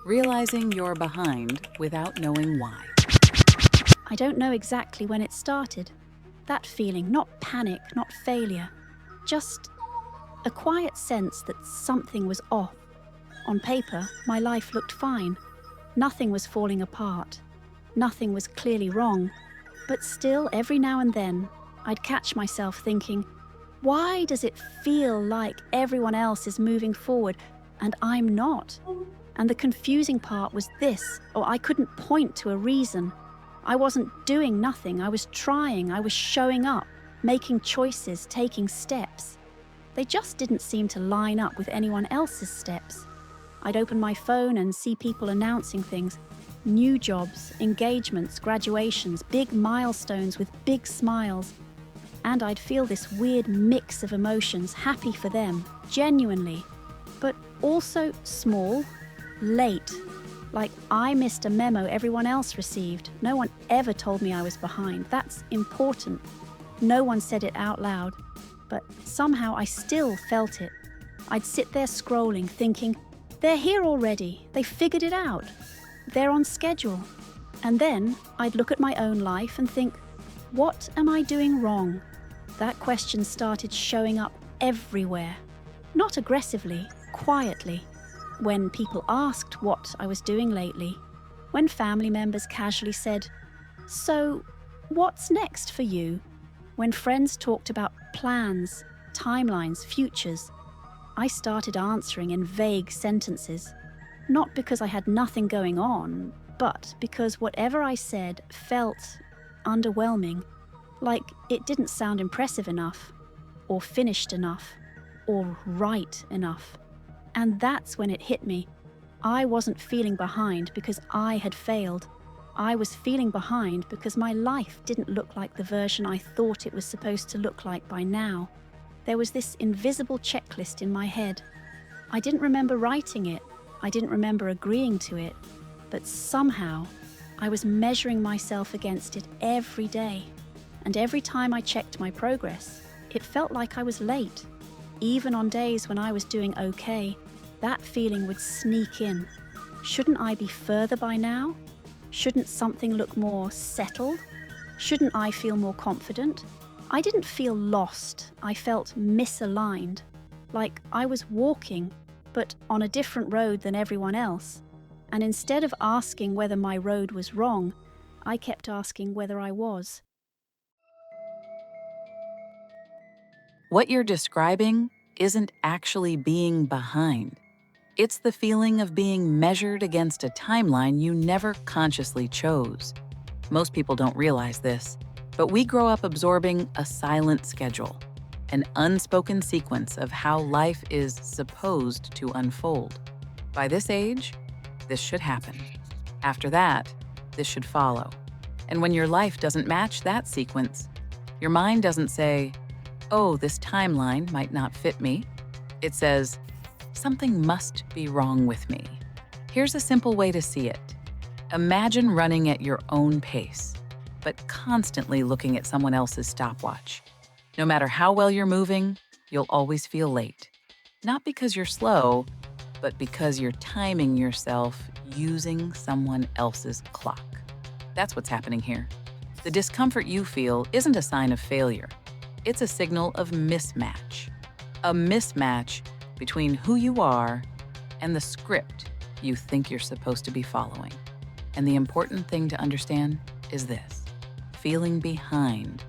realizing you're behind without knowing why. I don't know exactly when it started. That feeling, not panic, not failure, just a quiet sense that something was off. On paper, my life looked fine. Nothing was falling apart. Nothing was clearly wrong. But still, every now and then, I'd catch myself thinking, why does it feel like everyone else is moving forward and I'm not? And the confusing part was this, I couldn't point to a reason. I wasn't doing nothing. I was trying. I was showing up, making choices, taking steps. They just didn't seem to line up with anyone else's steps. I'd open my phone and see people announcing things. New jobs, engagements, graduations, big milestones with big smiles. And I'd feel this weird mix of emotions, happy for them, genuinely, but also small, late, like I missed a memo everyone else received. No one ever told me I was behind. That's important. No one said it out loud, but somehow I still felt it. I'd sit there scrolling, thinking, they're here already. They figured it out. They're on schedule. And then I'd look at my own life and think, what am I doing wrong? That question started showing up everywhere. Not aggressively, quietly. When people asked what I was doing lately. When family members casually said, so, what's next for you? When friends talked about plans, timelines, futures. I started answering in vague sentences. Not because I had nothing going on, but because whatever I said felt underwhelming. Like it didn't sound impressive enough, or finished enough, or right enough. And that's when it hit me. I wasn't feeling behind because I had failed. I was feeling behind because my life didn't look like the version I thought it was supposed to look like by now. There was this invisible checklist in my head. I didn't remember writing it. I didn't remember agreeing to it. But somehow, I was measuring myself against it every day. And every time I checked my progress, it felt like I was late. Even on days when I was doing okay, that feeling would sneak in. Shouldn't I be further by now? Shouldn't something look more settled? Shouldn't I feel more confident? I didn't feel lost. I felt misaligned. Like I was walking, but on a different road than everyone else. And instead of asking whether my road was wrong, I kept asking whether I was. What you're describing isn't actually being behind. It's the feeling of being measured against a timeline you never consciously chose. Most people don't realize this, but we grow up absorbing a silent schedule, an unspoken sequence of how life is supposed to unfold. By this age, this should happen. After that, this should follow. And when your life doesn't match that sequence, your mind doesn't say, oh, this timeline might not fit me. It says, something must be wrong with me. Here's a simple way to see it. Imagine running at your own pace, but constantly looking at someone else's stopwatch. No matter how well you're moving, you'll always feel late. Not because you're slow, but because you're timing yourself using someone else's clock. That's what's happening here. The discomfort you feel isn't a sign of failure. It's a signal of mismatch. A mismatch between who you are and the script you think you're supposed to be following. And the important thing to understand is this: feeling behind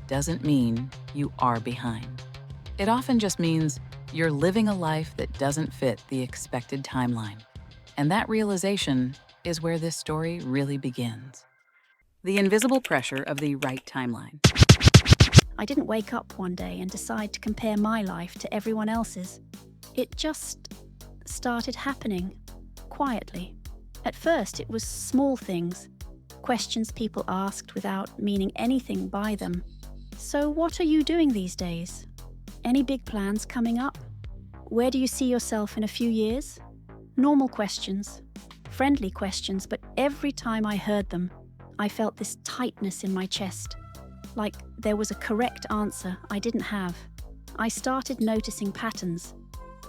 doesn't mean you are behind. It often just means you're living a life that doesn't fit the expected timeline. And that realization is where this story really begins. The invisible pressure of the right timeline. I didn't wake up one day and decide to compare my life to everyone else's. It just started happening, quietly. At first, it was small things, questions people asked without meaning anything by them. So what are you doing these days? Any big plans coming up? Where do you see yourself in a few years? Normal questions, friendly questions, but every time I heard them, I felt this tightness in my chest. Like there was a correct answer I didn't have. I started noticing patterns,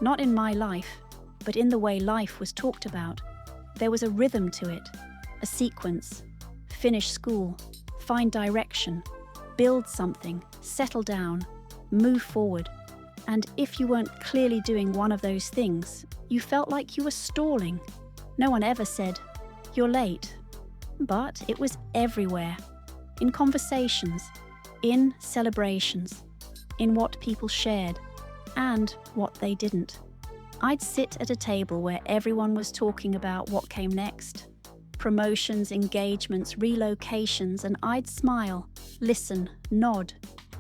not in my life, but in the way life was talked about. There was a rhythm to it, a sequence. Finish school, find direction, build something, settle down, move forward. And if you weren't clearly doing one of those things, you felt like you were stalling. No one ever said, "You're late." But it was everywhere. In conversations, in celebrations, in what people shared, and what they didn't. I'd sit at a table where everyone was talking about what came next. Promotions, engagements, relocations, and I'd smile, listen, nod,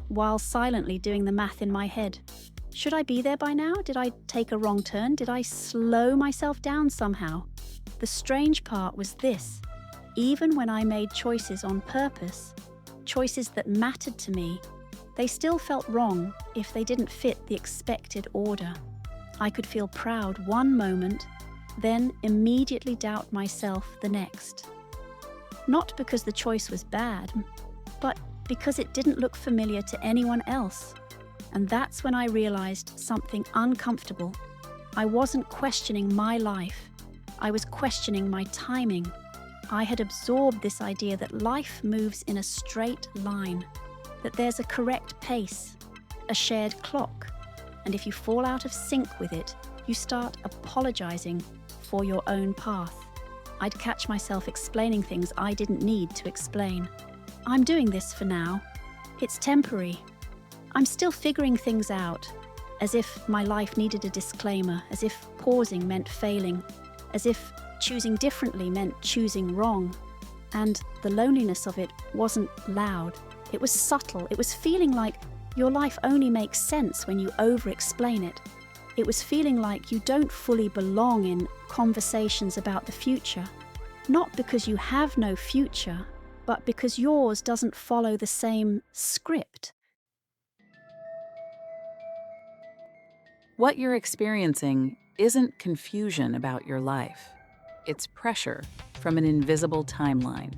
while silently doing the math in my head. Should I be there by now? Did I take a wrong turn? Did I slow myself down somehow? The strange part was this. Even when I made choices on purpose, choices that mattered to me, they still felt wrong if they didn't fit the expected order. I could feel proud one moment, then immediately doubt myself the next. Not because the choice was bad, but because it didn't look familiar to anyone else. And that's when I realized something uncomfortable. I wasn't questioning my life. I was questioning my timing. I had absorbed this idea that life moves in a straight line, that there's a correct pace, a shared clock, and if you fall out of sync with it, you start apologizing for your own path. I'd catch myself explaining things I didn't need to explain. I'm doing this for now. It's temporary. I'm still figuring things out, as if my life needed a disclaimer, as if pausing meant failing, as if choosing differently meant choosing wrong. And the loneliness of it wasn't loud. It was subtle. It was feeling like your life only makes sense when you over-explain it. It was feeling like you don't fully belong in conversations about the future, not because you have no future, but because yours doesn't follow the same script. What you're experiencing isn't confusion about your life. It's pressure from an invisible timeline.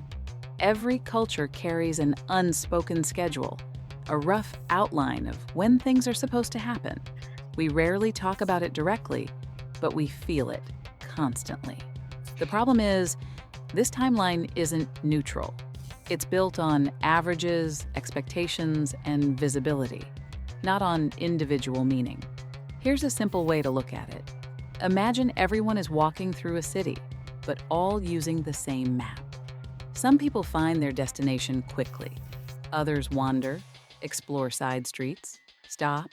Every culture carries an unspoken schedule, a rough outline of when things are supposed to happen. We rarely talk about it directly, but we feel it constantly. The problem is, this timeline isn't neutral. It's built on averages, expectations, and visibility, not on individual meaning. Here's a simple way to look at it. Imagine everyone is walking through a city, but all using the same map. Some people find their destination quickly. Others wander, explore side streets, stop,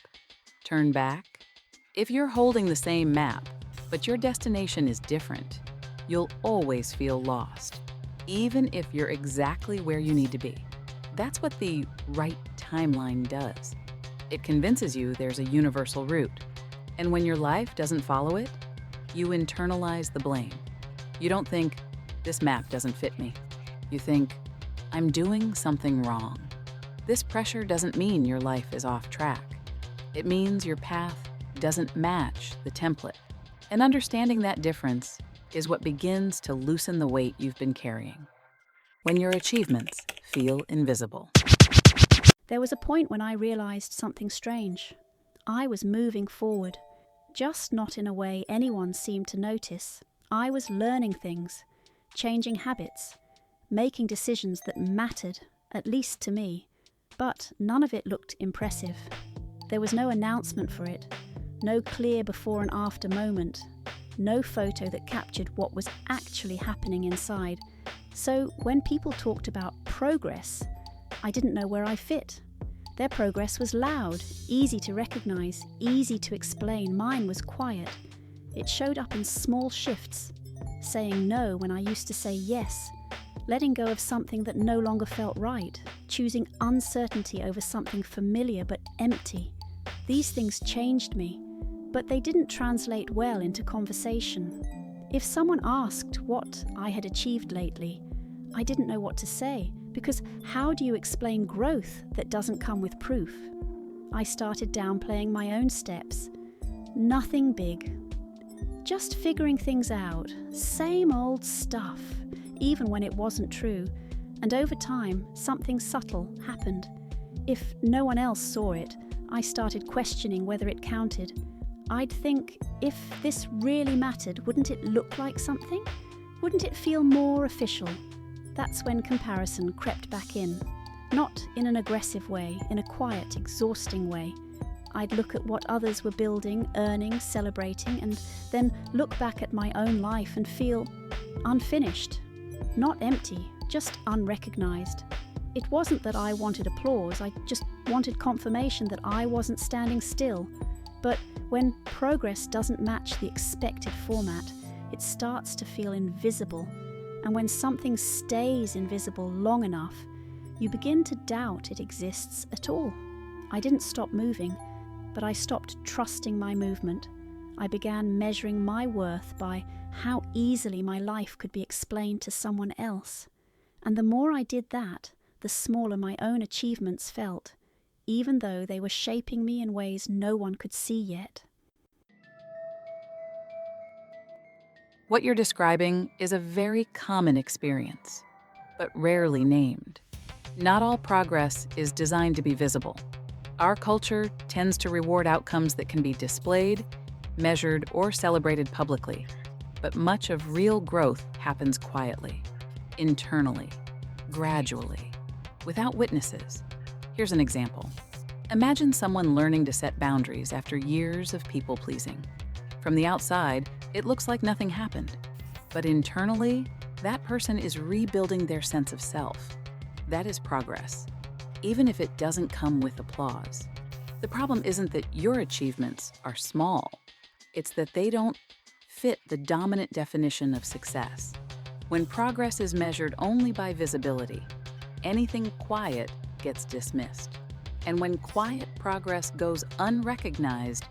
turn back. If you're holding the same map, but your destination is different, you'll always feel lost, even if you're exactly where you need to be. That's what the right timeline does. It convinces you there's a universal route. And when your life doesn't follow it, you internalize the blame. You don't think, this map doesn't fit me. You think, I'm doing something wrong. This pressure doesn't mean your life is off track. It means your path doesn't match the template. And understanding that difference is what begins to loosen the weight you've been carrying. When your achievements feel invisible. There was a point when I realized something strange. I was moving forward, just not in a way anyone seemed to notice. I was learning things, changing habits, making decisions that mattered, at least to me. But none of it looked impressive. There was no announcement for it, no clear before and after moment, no photo that captured what was actually happening inside. So when people talked about progress, I didn't know where I fit. Their progress was loud, easy to recognize, easy to explain. Mine was quiet. It showed up in small shifts, saying no when I used to say yes, letting go of something that no longer felt right, choosing uncertainty over something familiar but empty. These things changed me, but they didn't translate well into conversation. If someone asked what I had achieved lately, I didn't know what to say, because how do you explain growth that doesn't come with proof? I started downplaying my own steps. Nothing big. Just figuring things out. Same old stuff, even when it wasn't true. And over time, something subtle happened. If no one else saw it, I started questioning whether it counted. I'd think, if this really mattered, wouldn't it look like something? Wouldn't it feel more official? That's when comparison crept back in. Not in an aggressive way, in a quiet, exhausting way. I'd look at what others were building, earning, celebrating, and then look back at my own life and feel unfinished. Not empty, just unrecognized. It wasn't that I wanted applause, I just wanted confirmation that I wasn't standing still. But when progress doesn't match the expected format, it starts to feel invisible. And when something stays invisible long enough, you begin to doubt it exists at all. I didn't stop moving, but I stopped trusting my movement. I began measuring my worth by how easily my life could be explained to someone else. And the more I did that, the smaller my own achievements felt, even though they were shaping me in ways no one could see yet. What you're describing is a very common experience, but rarely named. Not all progress is designed to be visible. Our culture tends to reward outcomes that can be displayed, measured, or celebrated publicly. But much of real growth happens quietly, internally, gradually, without witnesses. Here's an example. Imagine someone learning to set boundaries after years of people-pleasing. From the outside, it looks like nothing happened. But internally, that person is rebuilding their sense of self. That is progress, even if it doesn't come with applause. The problem isn't that your achievements are small. It's that they don't fit the dominant definition of success. When progress is measured only by visibility, anything quiet gets dismissed. And when quiet progress goes unrecognized,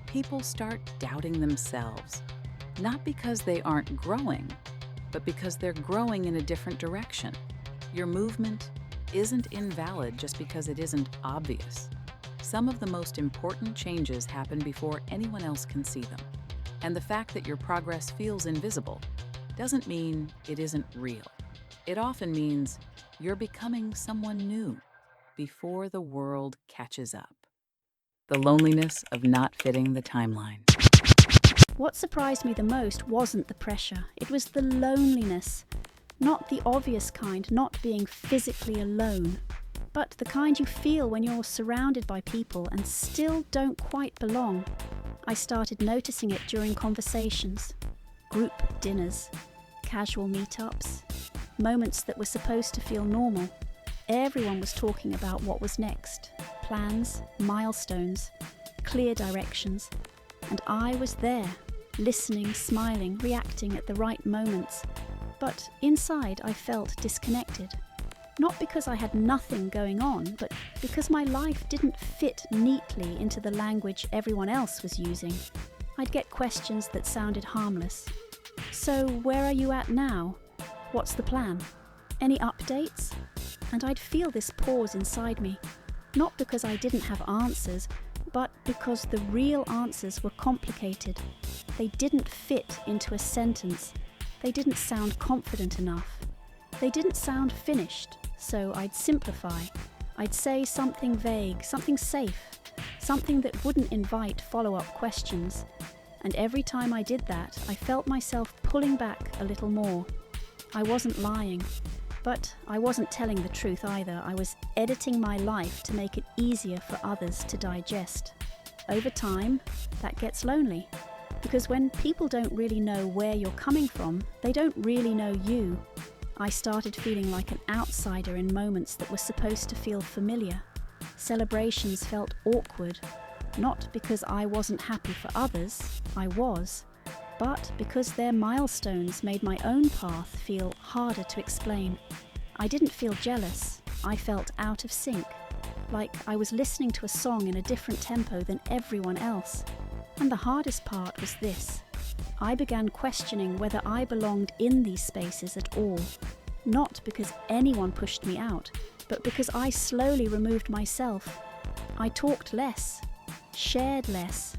people start doubting themselves. Not because they aren't growing, but because they're growing in a different direction. Your movement isn't invalid just because it isn't obvious. Some of the most important changes happen before anyone else can see them. And the fact that your progress feels invisible doesn't mean it isn't real. It often means you're becoming someone new before the world catches up. The loneliness of not fitting the timeline. What surprised me the most wasn't the pressure, it was the loneliness. Not the obvious kind, not being physically alone, but the kind you feel when you're surrounded by people and still don't quite belong. I started noticing it during conversations, group dinners, casual meetups, moments that were supposed to feel normal. Everyone was talking about what was next, plans, milestones, clear directions, and I was there, listening, smiling, reacting at the right moments. But inside I felt disconnected. Not because I had nothing going on, but because my life didn't fit neatly into the language everyone else was using. I'd get questions that sounded harmless. So where are you at now? What's the plan? Any updates? And I'd feel this pause inside me. Not because I didn't have answers, but because the real answers were complicated. They didn't fit into a sentence. They didn't sound confident enough. They didn't sound finished, so I'd simplify. I'd say something vague, something safe, something that wouldn't invite follow-up questions. And every time I did that, I felt myself pulling back a little more. I wasn't lying, but I wasn't telling the truth either. I was editing my life to make it easier for others to digest. Over time, that gets lonely. Because when people don't really know where you're coming from, they don't really know you. I started feeling like an outsider in moments that were supposed to feel familiar. Celebrations felt awkward, not because I wasn't happy for others, I was, but because their milestones made my own path feel harder to explain. I didn't feel jealous, I felt out of sync, like I was listening to a song in a different tempo than everyone else. And the hardest part was this. I began questioning whether I belonged in these spaces at all, not because anyone pushed me out, but because I slowly removed myself. I talked less, shared less,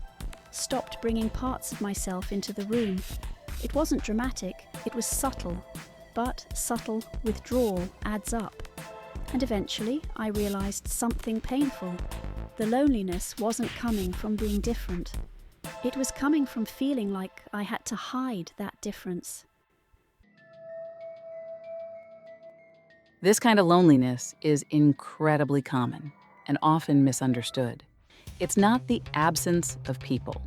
stopped bringing parts of myself into the room. It wasn't dramatic, it was subtle, but subtle withdrawal adds up. And eventually I realized something painful. The loneliness wasn't coming from being different. It was coming from feeling like I had to hide that difference. This kind of loneliness is incredibly common and often misunderstood. It's not the absence of people,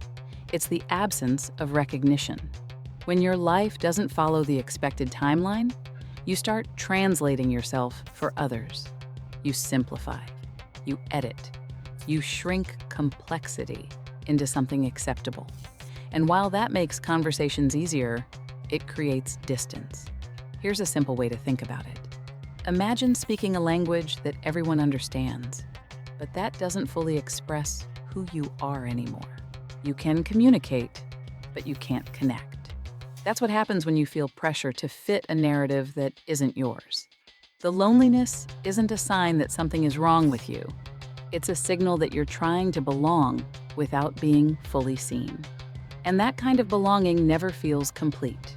it's the absence of recognition. When your life doesn't follow the expected timeline, you start translating yourself for others. You simplify, you edit, you shrink complexity into something acceptable. And while that makes conversations easier, it creates distance. Here's a simple way to think about it. Imagine speaking a language that everyone understands, but that doesn't fully express who you are anymore. You can communicate, but you can't connect. That's what happens when you feel pressure to fit a narrative that isn't yours. The loneliness isn't a sign that something is wrong with you. It's a signal that you're trying to belong without being fully seen. And that kind of belonging never feels complete.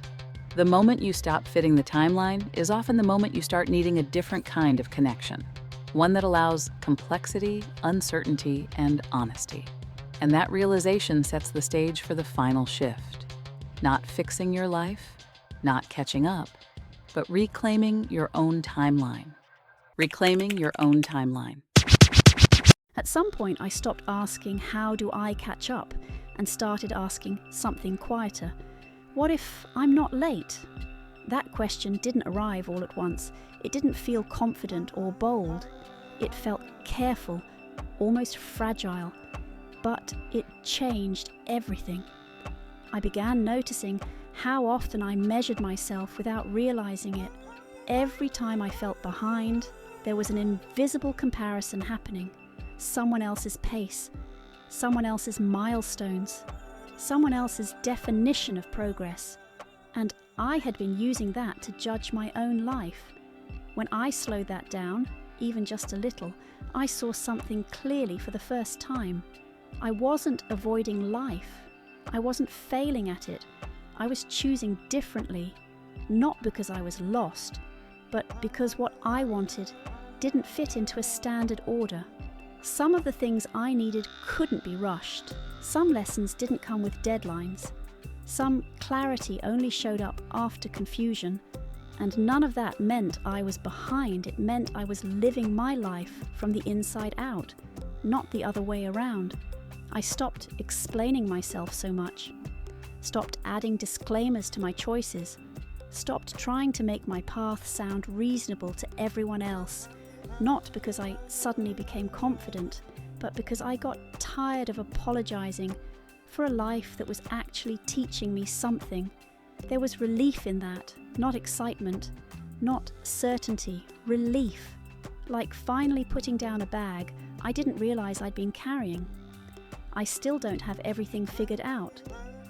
The moment you stop fitting the timeline is often the moment you start needing a different kind of connection, one that allows complexity, uncertainty, and honesty. And that realization sets the stage for the final shift. Not fixing your life, not catching up, but reclaiming your own timeline. Reclaiming your own timeline. At some point, I stopped asking, how do I catch up? And started asking something quieter. What if I'm not late? That question didn't arrive all at once. It didn't feel confident or bold. It felt careful, almost fragile. But it changed everything. I began noticing how often I measured myself without realizing it. Every time I felt behind, there was an invisible comparison happening. Someone else's pace, someone else's milestones, someone else's definition of progress. And I had been using that to judge my own life. When I slowed that down, even just a little, I saw something clearly for the first time. I wasn't avoiding life. I wasn't failing at it. I was choosing differently, not because I was lost, but because what I wanted didn't fit into a standard order. Some of the things I needed couldn't be rushed. Some lessons didn't come with deadlines. Some clarity only showed up after confusion. And none of that meant I was behind. It meant I was living my life from the inside out, not the other way around. I stopped explaining myself so much, stopped adding disclaimers to my choices, stopped trying to make my path sound reasonable to everyone else, not because I suddenly became confident, but because I got tired of apologizing for a life that was actually teaching me something. There was relief in that, not excitement, not certainty, relief. Like finally putting down a bag I didn't realize I'd been carrying. I still don't have everything figured out.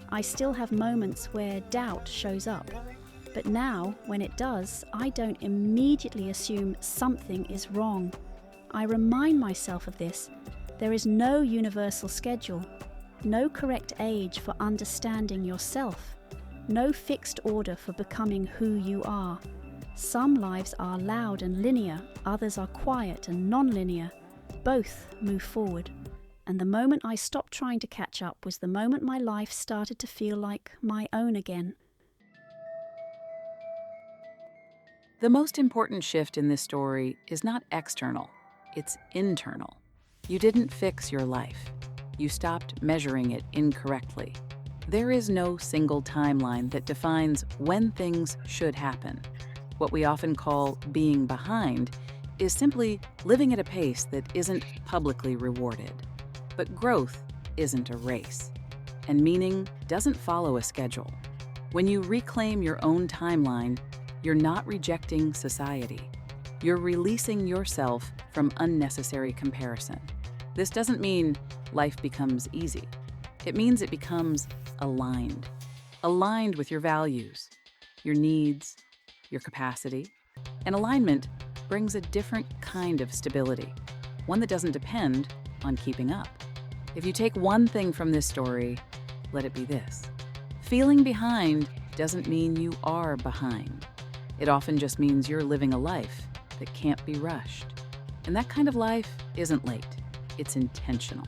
I still have moments where doubt shows up. But now, when it does, I don't immediately assume something is wrong. I remind myself of this. There is no universal schedule, no correct age for understanding yourself, no fixed order for becoming who you are. Some lives are loud and linear, others are quiet and non-linear. Both move forward. And the moment I stopped trying to catch up was the moment my life started to feel like my own again. The most important shift in this story is not external, it's internal. You didn't fix your life. You stopped measuring it incorrectly. There is no single timeline that defines when things should happen. What we often call being behind is simply living at a pace that isn't publicly rewarded. But growth isn't a race, and meaning doesn't follow a schedule. When you reclaim your own timeline, you're not rejecting society. You're releasing yourself from unnecessary comparison. This doesn't mean life becomes easy. It means it becomes aligned. Aligned with your values, your needs, your capacity. And alignment brings a different kind of stability, one that doesn't depend on keeping up. If you take one thing from this story, let it be this. Feeling behind doesn't mean you are behind. It often just means you're living a life that can't be rushed. And that kind of life isn't late, it's intentional.